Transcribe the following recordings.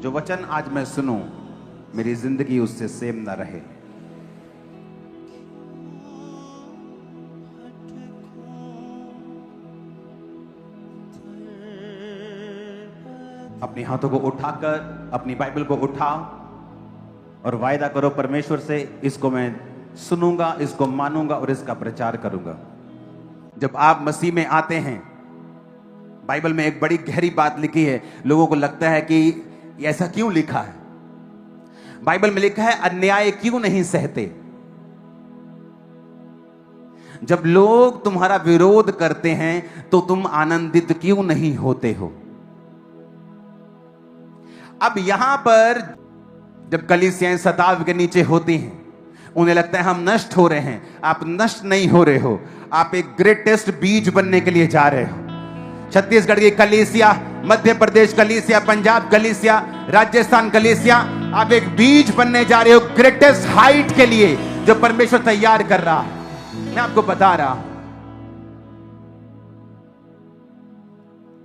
जो वचन आज मैं सुनूं मेरी जिंदगी उससे सेम ना रहे। अपने हाथों को उठाकर अपनी बाइबल को उठाओ और वायदा करो परमेश्वर से, इसको मैं सुनूंगा, इसको मानूंगा और इसका प्रचार करूंगा। जब आप मसीह में आते हैं, बाइबल में एक बड़ी गहरी बात लिखी है। लोगों को लगता है कि ऐसा क्यों लिखा है? बाइबल में लिखा है अन्याय क्यों नहीं सहते। जब लोग तुम्हारा विरोध करते हैं तो तुम आनंदित क्यों नहीं होते हो? अब यहां पर जब कलीसियाएं सताव के नीचे होती हैं, उन्हें लगता है हम नष्ट हो रहे हैं। आप नष्ट नहीं हो रहे हो, आप एक ग्रेटेस्ट बीज बनने के लिए जा रहे हो। छत्तीसगढ़ की कलीसिया, मध्य प्रदेश कलीसिया, पंजाब कलीसिया, राजस्थान कलीसिया, आप एक बीज बनने जा रहे हो ग्रेटेस्ट हाइट के लिए जो परमेश्वर तैयार कर रहा है। मैं आपको बता रहा हूं,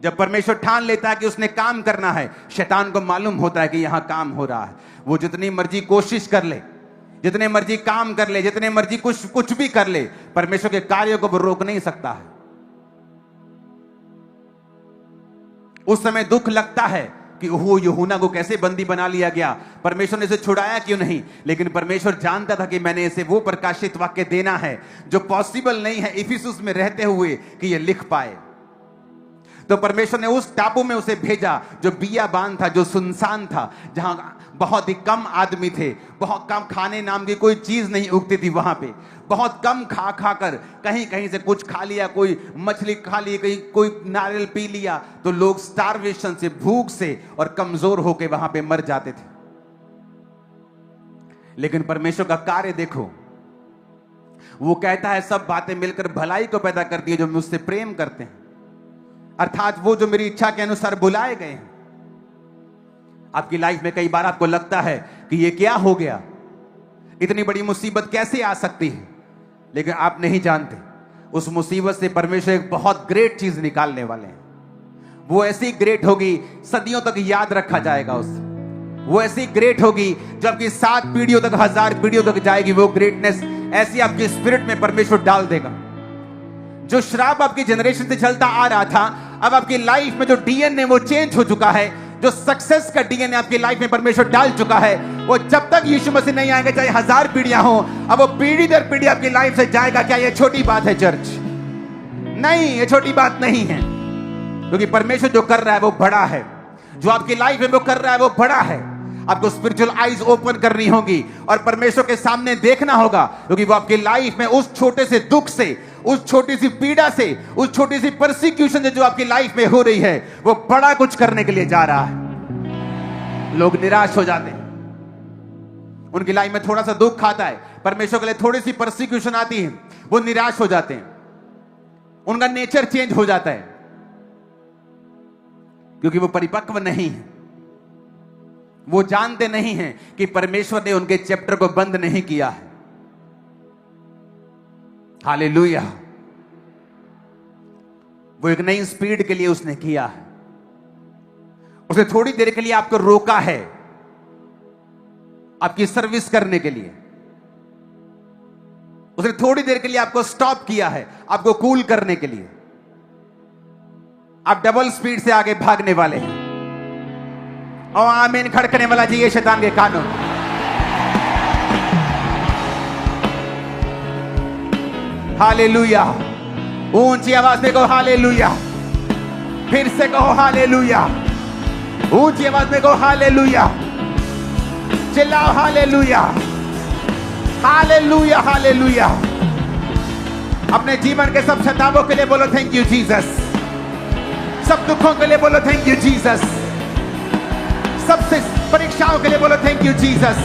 जब परमेश्वर ठान लेता है कि उसने काम करना है, शैतान को मालूम होता है कि यहां काम हो रहा है। वो जितनी मर्जी कोशिश कर ले, जितने मर्जी काम कर ले, जितने मर्जी कुछ भी कर ले, परमेश्वर के कार्यों को वो रोक नहीं सकता है। उस समय दुख लगता है कि ओह, यूहन्ना को कैसे बंदी बना लिया गया, परमेश्वर ने इसे छुड़ाया क्यों नहीं? लेकिन परमेश्वर जानता था कि मैंने इसे वो प्रकाशित वाक्य देना है जो पॉसिबल नहीं है इफिसुस में रहते हुए कि ये लिख पाए। तो परमेश्वर ने उस टापू में उसे भेजा जो बियाबान था, जो सुनसान था, जहां बहुत ही कम आदमी थे, बहुत कम खाने नाम की कोई चीज नहीं उगती थी। वहां पे बहुत कम खा खाकर कहीं कहीं से कुछ खा लिया, कोई मछली खा ली, कहीं कोई नारियल पी लिया, तो लोग स्टारवेशन से, भूख से और कमजोर होकर वहां पे मर जाते थे। लेकिन परमेश्वर का कार्य देखो, वो कहता है सब बातें मिलकर भलाई को पैदा करती है जो मुझसे प्रेम करते हैं, अर्थात वो जो मेरी इच्छा के अनुसार बुलाए गए हैं। आपकी लाइफ में कई बार आपको लगता है कि ये क्या हो गया, इतनी बड़ी मुसीबत कैसे आ सकती है, लेकिन आप नहीं जानते उस मुसीबत से परमेश्वर एक बहुत ग्रेट चीज निकालने वाले हैं। वो ऐसी ग्रेट होगी सदियों तक याद रखा जाएगा उससे। वो ऐसी ग्रेट होगी जबकि 7 पीढ़ियों तक, 1000 पीढ़ियों तक जाएगी। वो ग्रेटनेस ऐसी आपके स्पिरिट में परमेश्वर डाल देगा। जो श्राप आपकी जनरेशन से चलता आ रहा था, अब आपकी लाइफ में जो डीएनए वो चेंज हो चुका है, जो सक्सेस का डीएनए आपकी लाइफ में परमेश्वर डाल चुका है, वो जब तक यीशु मसीह नहीं आएंगे, चाहे 1000 पीढ़ियां हो, अब वो पीढ़ी दर पीढ़ी आपकी लाइफ से जाएगा। क्या ये छोटी बात है चर्च? नहीं, ये छोटी बात नहीं है, क्योंकि परमेश्वर जो कर रहा है वो बड़ा है। जो आपकी लाइफ में वो कर रहा है वो बड़ा है। आपको स्पिरिचुअल आईज ओपन करनी होगी और परमेश्वर के सामने देखना होगा, क्योंकि वो आपकी लाइफ में उस छोटे से दुख से, उस छोटी सी पीड़ा से, उस छोटी सी परसिक्यूशन से जो आपकी लाइफ में हो रही है, वो बड़ा कुछ करने के लिए जा रहा है। लोग निराश हो जाते हैं, उनकी लाइफ में थोड़ा सा दुख आता है, परमेश्वर के लिए थोड़ी सी परसिक्यूशन आती है, वो निराश हो जाते हैं, उनका नेचर चेंज हो जाता है, क्योंकि वो परिपक्व नहीं है। वो जानते नहीं हैं कि परमेश्वर ने उनके चैप्टर को बंद नहीं किया है। हालेलुया। वो एक नई स्पीड के लिए उसने किया है। उसने थोड़ी देर के लिए आपको रोका है, आपकी सर्विस करने के लिए। उसने थोड़ी देर के लिए आपको स्टॉप किया है, आपको कूल करने के लिए। आप डबल स्पीड से आगे भागने वाले हैं। और आमीन खड़कने वाला चाहिए शैतान के कानों। हालेलुया। ऊंची आवाज में कहो हालेलुया। फिर से कहो हालेलुया। ऊंची आवाज में कहो हालेलुया। चिल्लाओ हालेलुया, हालेलुया, हालेलुया। अपने जीवन के सब शताबों के लिए बोलो थैंक यू जीसस। सब दुखों के लिए बोलो थैंक यू जीसस। सबसे परीक्षाओं के लिए बोलो थैंक यू जीसस।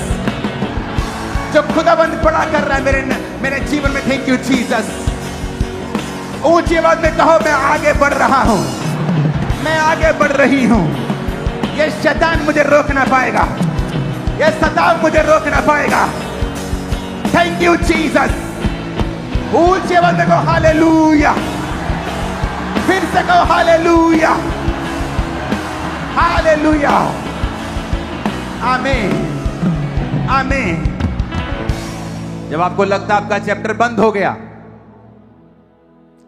जो खुदाबंद बड़ा कर रहा है मेरे जीवन में, थैंक यू जीसस। ऊंची आवाज में कहो मैं आगे बढ़ रहा हूं, मैं आगे बढ़ रही हूं। ये शैतान मुझे रोक ना पाएगा, ये सताव मुझे रोक ना पाएगा। Thank you Jesus. ऊंची आवाज में कहो हालेलुया। फिर से कहो हालेलुया, हालेलुया। आमीन, आमीन। जब आपको लगता आपका चैप्टर बंद हो गया,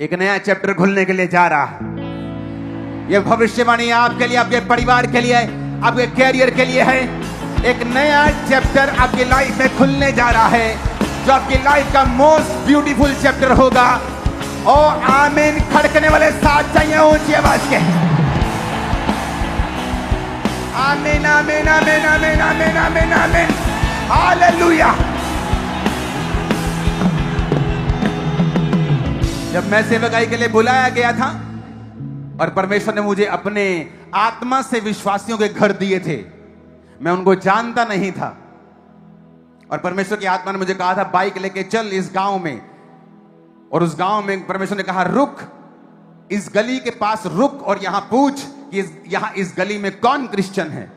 एक नया चैप्टर खुलने के लिए जा रहा है। यह भविष्यवाणी आपके लिए, आपके परिवार के लिए, आपके कैरियर के लिए है। एक नया चैप्टर आपकी लाइफ में खुलने जा रहा है, जो आपकी लाइफ का मोस्ट ब्यूटीफुल चैप्टर होगा। ओ आमीन। खड़कने वाले साथ चाहिए ऊंची आवाज के। आमीन, आमीन, आमीन, आमीन, आमीन, आमीन, आमीन। हालेलुया। जब मैं सेवकाई के लिए बुलाया गया था और परमेश्वर ने मुझे अपने आत्मा से विश्वासियों के घर दिए थे, मैं उनको जानता नहीं था। और परमेश्वर की आत्मा ने मुझे कहा था बाइक लेके चल इस गांव में, और उस गांव में परमेश्वर ने कहा रुक, इस गली के पास रुक और यहां पूछ कि यहां इस गली में कौन क्रिश्चियन है।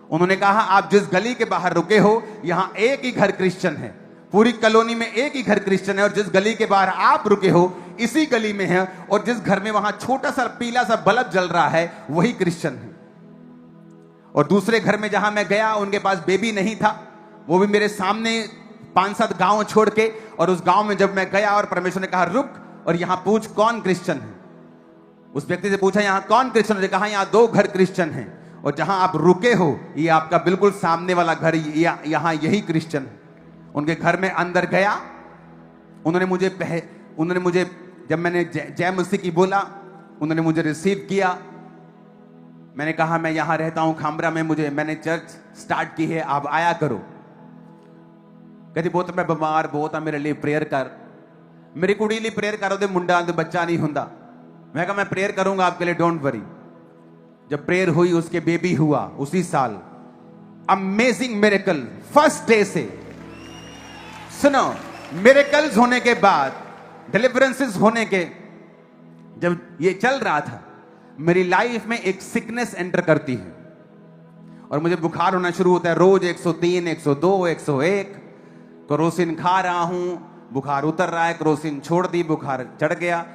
उन्होंने कहा आप जिस गली के बाहर रुके हो यहां एक ही घर क्रिश्चियन है, पूरी कॉलोनी में एक ही घर क्रिश्चियन है, और जिस गली के बाहर आप रुके हो इसी गली में है, और जिस घर में वहां छोटा सा पीला सा बल्ब जल रहा है वही क्रिश्चियन है। और दूसरे घर में जहां मैं गया उनके पास बेबी नहीं था, वो भी मेरे सामने 5-7 गांव छोड़ के। और उस गांव में जब मैं गया और परमेश्वर ने कहा रुक और यहां पूछ कौन क्रिश्चियन है, उस व्यक्ति से पूछा यहां कौन क्रिश्चियन है, कहा यहां 2 घर क्रिश्चियन हैं, और जहां आप रुके हो ये आपका बिल्कुल सामने वाला घर, यहां यही क्रिश्चियन है। उनके घर में अंदर गया, उन्होंने मुझे जब मैंने जय मसीह की बोला, उन्होंने मुझे रिसीव किया। मैंने कहा मैं यहां रहता हूं खामरा में, मैंने चर्च स्टार्ट की है, आप आया करो। कहती बहुत मैं बीमार बहुत है, मेरे लिए प्रेयर कर। मेरी कुड़ी लिए प्रेयर करो तो मुंडा तो बच्चा नहीं हुंदा। मैं कहा मैं प्रेयर करूंगा आपके लिए, डोंट वरी। जब प्रेयर हुई उसके बेबी हुआ उसी साल। अमेजिंग मिरेकल फर्स्ट डे से। सुनो, मिरेकल्स होने के बाद, डिलीवरेंसेस होने के, जब ये चल रहा था मेरी लाइफ में एक सिकनेस एंटर करती है और मुझे बुखार होना शुरू होता है। रोज 103, 102, 101 क्रोसिन खा रहा हूं, बुखार उतर रहा है, क्रोसिन छोड़ दी, बुखार चढ़ गया।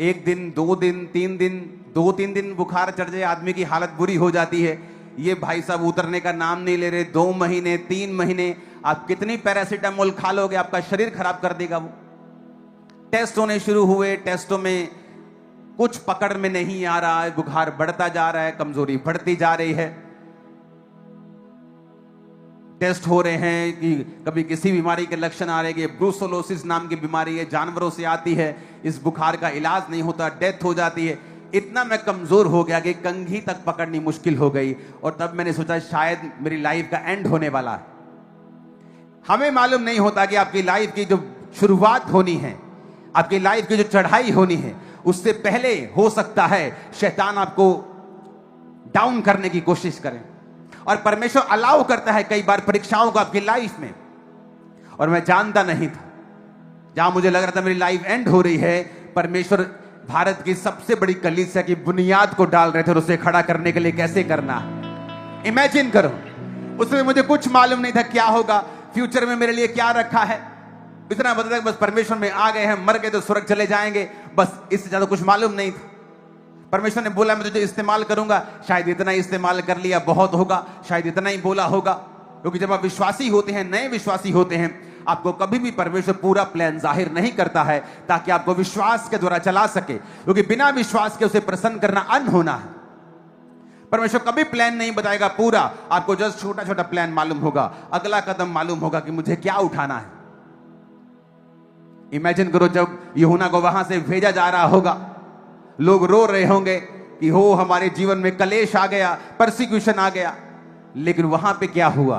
1 दिन 2 दिन 3 दिन 2-3 दिन बुखार चढ़ जाए आदमी की हालत बुरी हो जाती है। ये भाई साहब उतरने का नाम नहीं ले रहे। 2 महीने 3 महीने आप कितनी पैरासीटामोल खा लोगे, आपका शरीर खराब कर देगा वो। टेस्ट होने शुरू हुए, टेस्टों में कुछ पकड़ में नहीं आ रहा है, बुखार बढ़ता जा रहा है, कमजोरी बढ़ती जा रही है। टेस्ट हो रहे हैं कि कभी किसी बीमारी के लक्षण आ रहे हैं कि ब्रूसेलोसिस नाम की बीमारी है, जानवरों से आती है, इस बुखार का इलाज नहीं होता, डेथ हो जाती है। इतना मैं कमजोर हो गया कि कंघी तक पकड़नी मुश्किल हो गई। और तब मैंने सोचा शायद मेरी लाइफ का एंड होने वाला है। हमें मालूम नहीं होता कि आपकी लाइफ की जो शुरुआत होनी है, आपकी लाइफ की जो चढ़ाई होनी है, उससे पहले हो सकता है शैतान आपको डाउन करने की कोशिश करे। और परमेश्वर अलाउ करता है कई बार परीक्षाओं को आपकी लाइफ में। और मैं जानता नहीं था, जहां मुझे लग रहा था मेरी लाइफ एंड हो रही है, परमेश्वर भारत की सबसे बड़ी कलीसिया की बुनियाद को डाल रहे थे और उसे खड़ा करने के लिए कैसे करना है। इमेजिन करो, उसमें मुझे कुछ मालूम नहीं था क्या होगा, फ्यूचर में मेरे लिए क्या रखा है। इतना बता था बस परमेश्वर में आ गए हैं, मर गए तो स्वर्ग चले जाएंगे, बस इससे ज्यादा कुछ मालूम नहीं था। परमेश्वर ने बोला मैं तुझे इस्तेमाल करूंगा, शायद इतना इस्तेमाल कर लिया बहुत होगा, शायद इतना ही बोला होगा। क्योंकि जब आप विश्वासी होते हैं, नए विश्वासी होते हैं, आपको कभी भी परमेश्वर पूरा प्लान जाहिर नहीं करता है ताकि आपको विश्वास के द्वारा चला सके, क्योंकि बिना विश्वास के उसे प्रसन्न करना अनहोना है। परमेश्वर कभी प्लान नहीं बताएगा पूरा, आपको जस्ट छोटा छोटा प्लान मालूम होगा, अगला कदम मालूम होगा कि मुझे क्या उठाना है। इमेजिन करो जब यूहन्ना को वहां से भेजा जा रहा होगा, लोग रो रहे होंगे कि हो हमारे जीवन में कलेश आ गया, परसिक्यूशन आ गया। लेकिन वहां पे क्या हुआ,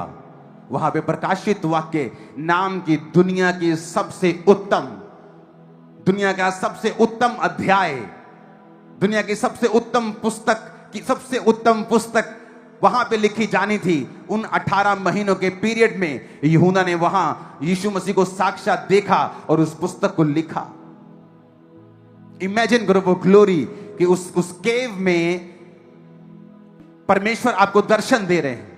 वहां पे प्रकाशित वाक्य नाम की दुनिया की सबसे उत्तम, दुनिया का सबसे उत्तम अध्याय, दुनिया की सबसे उत्तम पुस्तक की सबसे उत्तम पुस्तक वहां पे लिखी जानी थी। उन 18 महीनों के पीरियड में यूहन्ना ने वहां यीशु मसीह को साक्षात देखा और उस पुस्तक को लिखा। इमेजिन करो वो ग्लोरी कि उस केव में परमेश्वर आपको दर्शन दे रहे हैं।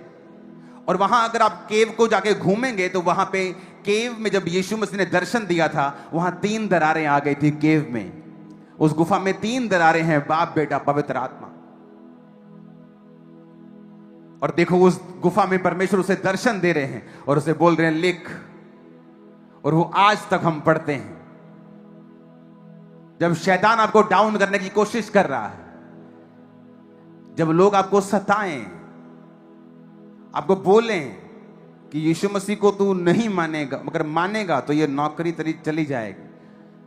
और वहां अगर आप केव को जाके घूमेंगे तो वहां पे केव में जब यीशु मसीह ने दर्शन दिया था, वहां 3 दरारें आ गई थी केव में। उस गुफा में 3 दरारें हैं, बाप बेटा पवित्र आत्मा। और देखो उस गुफा में परमेश्वर उसे दर्शन दे रहे हैं और उसे बोल रहे हैं लिख, और वो आज तक हम पढ़ते हैं। जब शैतान आपको डाउन करने की कोशिश कर रहा है, जब लोग आपको सताएं, आपको बोलें कि यीशु मसीह को तू नहीं मानेगा, मगर मानेगा तो ये नौकरी तेरी चली जाएगी,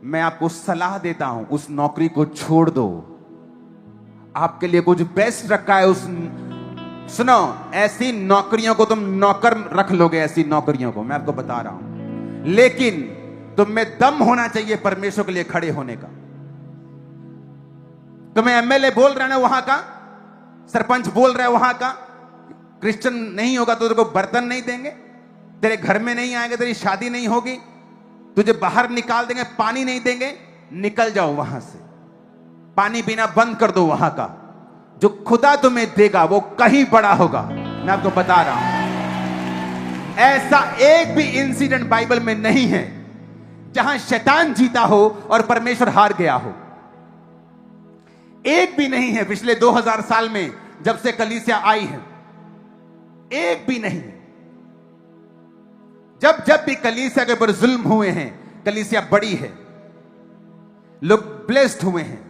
मैं आपको सलाह देता हूं उस नौकरी को छोड़ दो। आपके लिए कुछ बेस्ट रखा है उस, सुनो, ऐसी नौकरियों को तुम नौकर रख लोगे, ऐसी नौकरियों को मैं आपको बता रहा हूं, लेकिन तुम में दम होना चाहिए परमेश्वर के लिए खड़े होने का। तुम्हें एमएलए बोल रहा है ना वहां का, सरपंच बोल रहा है वहां का, क्रिश्चियन नहीं होगा तो तेरे को बर्तन नहीं देंगे, तेरे घर में नहीं आएंगे, तेरी शादी नहीं होगी, तुझे बाहर निकाल देंगे, पानी नहीं देंगे, निकल जाओ वहां से, पानी पीना बंद कर दो वहां का। जो खुदा तुम्हें देगा वो कहीं बड़ा होगा, मैं आपको बता रहा हूं। ऐसा एक भी इंसिडेंट बाइबल में नहीं है जहां शैतान जीता हो और परमेश्वर हार गया हो। एक भी नहीं है पिछले 2000 साल में जब से कलीसिया आई है, एक भी नहीं। जब जब भी कलीसिया के ऊपर जुल्म हुए हैं, कलीसिया बड़ी है, लोग ब्लेस्ड हुए हैं,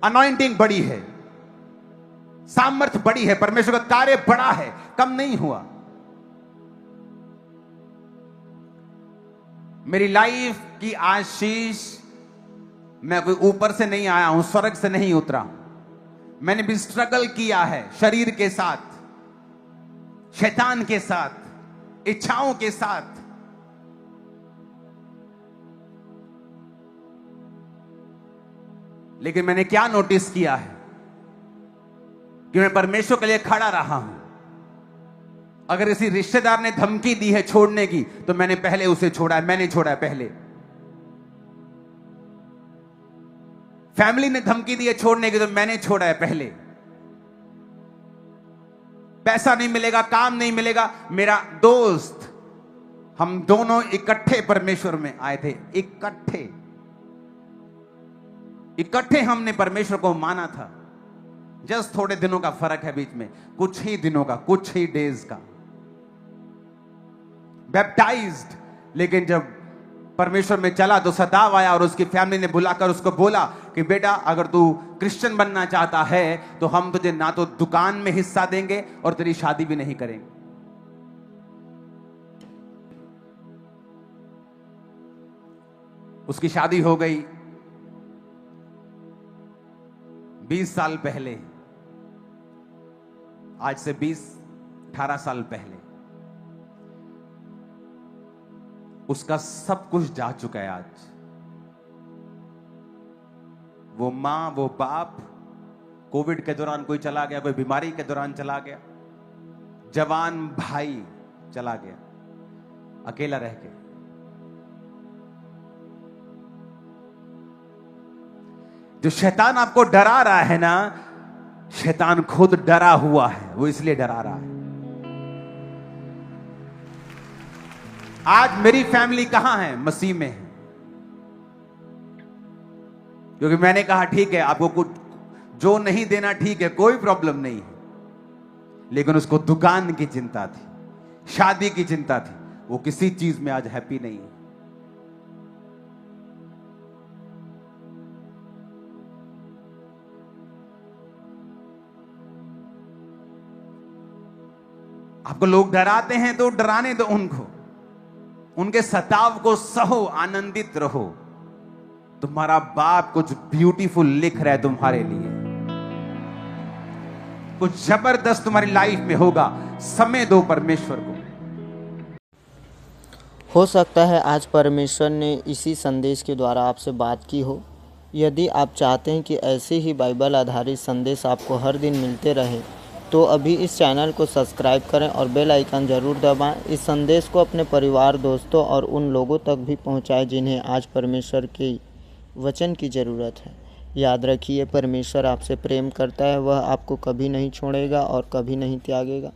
अनॉइंटिंग बड़ी है, सामर्थ्य बड़ी है, परमेश्वर का कार्य बड़ा है, कम नहीं हुआ। मेरी लाइफ की आशीष, मैं कोई ऊपर से नहीं आया हूं, स्वर्ग से नहीं उतरा। मैंने भी स्ट्रगल किया है शरीर के साथ, शैतान के साथ, इच्छाओं के साथ। लेकिन मैंने क्या नोटिस किया है कि मैं परमेश्वर के लिए खड़ा रहा हूं। अगर किसी रिश्तेदार ने धमकी दी है छोड़ने की, तो मैंने पहले उसे छोड़ा है, मैंने छोड़ा है पहले। फैमिली ने धमकी दी है छोड़ने की, तो मैंने छोड़ा है पहले। पैसा नहीं मिलेगा, काम नहीं मिलेगा, मेरा दोस्त, हम दोनों इकट्ठे परमेश्वर में आए थे, इकट्ठे हमने परमेश्वर को माना था। जस्ट थोड़े दिनों का फर्क है बीच में, कुछ ही दिनों का, कुछ ही डेज का, बैप्टाइज्ड। लेकिन जब परमेश्वर में चला तो सताव आया और उसकी फैमिली ने बुलाकर उसको बोला कि बेटा अगर तू क्रिश्चियन बनना चाहता है तो हम तुझे ना तो दुकान में हिस्सा देंगे और तेरी शादी भी नहीं करेंगे। उसकी शादी हो गई 20 साल पहले, आज से 18 साल पहले। उसका सब कुछ जा चुका है आज। वो मां, वो बाप, कोविड के दौरान कोई चला गया, कोई बीमारी के दौरान चला गया, जवान भाई चला गया, अकेला रह के। जो शैतान आपको डरा रहा है ना, शैतान खुद डरा हुआ है, वो इसलिए डरा रहा है। आज मेरी फैमिली कहां है? मसीह में है। क्योंकि मैंने कहा ठीक है, आपको कुछ जो नहीं देना ठीक है, कोई प्रॉब्लम नहीं है, लेकिन उसको दुकान की चिंता थी, शादी की चिंता थी, वो किसी चीज में आज हैप्पी नहीं है। आपको लोग डराते हैं तो डराने दो उनको, उनके सताव को सहो, आनंदित रहो। तुम्हारा बाप कुछ ब्यूटीफुल लिख रहा है तुम्हारे लिए, कुछ जबरदस्त तुम्हारी लाइफ में होगा। समय दो परमेश्वर को। हो सकता है आज परमेश्वर ने इसी संदेश के द्वारा आपसे बात की हो। यदि आप चाहते हैं कि ऐसे ही बाइबल आधारित संदेश आपको हर दिन मिलते रहे, तो अभी इस चैनल को सब्सक्राइब करें और बेल आइकन ज़रूर दबाएं। इस संदेश को अपने परिवार, दोस्तों और उन लोगों तक भी पहुंचाएं जिन्हें आज परमेश्वर के वचन की ज़रूरत है। याद रखिए, परमेश्वर आपसे प्रेम करता है, वह आपको कभी नहीं छोड़ेगा और कभी नहीं त्यागेगा।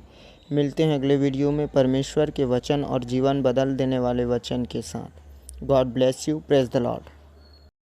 मिलते हैं अगले वीडियो में परमेश्वर के वचन और जीवन बदल देने वाले वचन के साथ। God bless you. Praise the Lord.